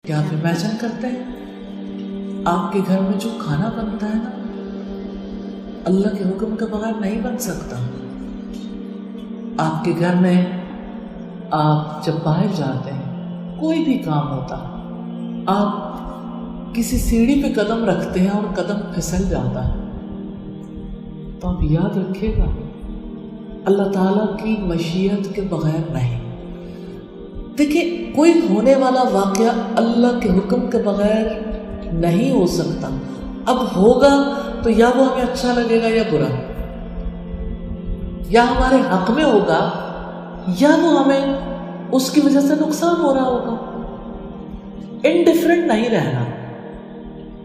کیا آپ امیجن کرتے ہیں آپ کے گھر میں جو کھانا بنتا ہے نا اللہ کے حکم کے بغیر نہیں بن سکتا. آپ کے گھر میں آپ جب باہر جاتے ہیں کوئی بھی کام ہوتا آپ کسی سیڑھی پہ قدم رکھتے ہیں اور قدم پھسل جاتا ہے تو آپ یاد رکھیے گا اللہ تعالیٰ کی مشیت کے بغیر نہیں. دیکھیں کوئی ہونے والا واقعہ اللہ کے حکم کے بغیر نہیں ہو سکتا. اب ہوگا تو یا وہ ہمیں اچھا لگے گا یا برا، یا ہمارے حق میں ہوگا یا وہ ہمیں اس کی وجہ سے نقصان ہو رہا ہوگا. انڈیفرنٹ نہیں رہنا.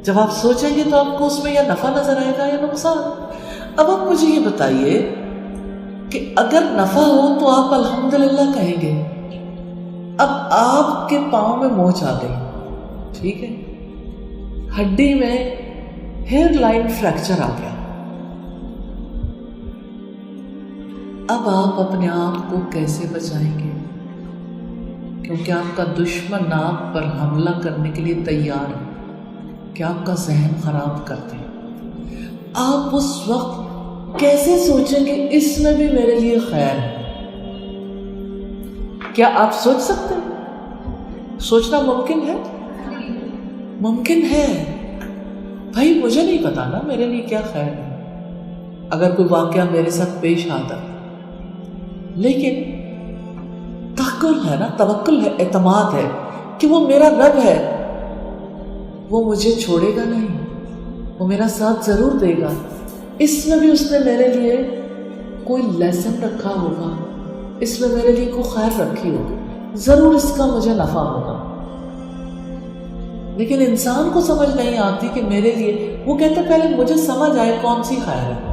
جب آپ سوچیں گے تو آپ کو اس میں یا نفع نظر آئے گا یا نقصان. اب آپ مجھے یہ بتائیے کہ اگر نفع ہو تو آپ الحمدللہ کہیں گے. اب آپ کے پاؤں میں موچ آ گئی، ٹھیک ہے، ہڈی میں ہیئر لائن فریکچر آ گیا. اب آپ اپنے آپ کو کیسے بچائیں گے؟ کیونکہ آپ کا دشمن آپ پر حملہ کرنے کے لیے تیار ہے کہ آپ کا ذہن خراب کر دیں. آپ اس وقت کیسے سوچیں گے اس میں بھی میرے لیے خیر ہے؟ کیا آپ سوچ سکتے ہیں؟ سوچنا ممکن ہے؟ ممکن ہے. بھائی مجھے نہیں پتا نا میرے لیے کیا خیر ہے اگر کوئی واقعہ میرے ساتھ پیش آتا، لیکن توکل ہے نا، توکل ہے، اعتماد ہے کہ وہ میرا رب ہے، وہ مجھے چھوڑے گا نہیں، وہ میرا ساتھ ضرور دے گا. اس میں بھی اس نے میرے لیے کوئی لیسن رکھا ہوگا، اس میں میرے لیے کوئی خیر رکھی ہوگی، ضرور اس کا مجھے نفع ہوگا. لیکن انسان کو سمجھ نہیں آتی کہ میرے لیے، وہ کہتے پہلے مجھے سمجھ آئے کون سی خیر ہے.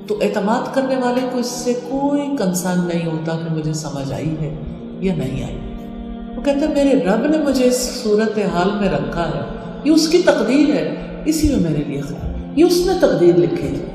تو اعتماد کرنے والے کو اس سے کوئی کنسرن نہیں ہوتا کہ مجھے سمجھ آئی ہے یا نہیں آئی. وہ کہتے میرے رب نے مجھے اس صورت حال میں رکھا ہے، یہ اس کی تقدیر ہے، اسی میں میرے لیے خیر، یہ اس نے تقدیر لکھی تھی.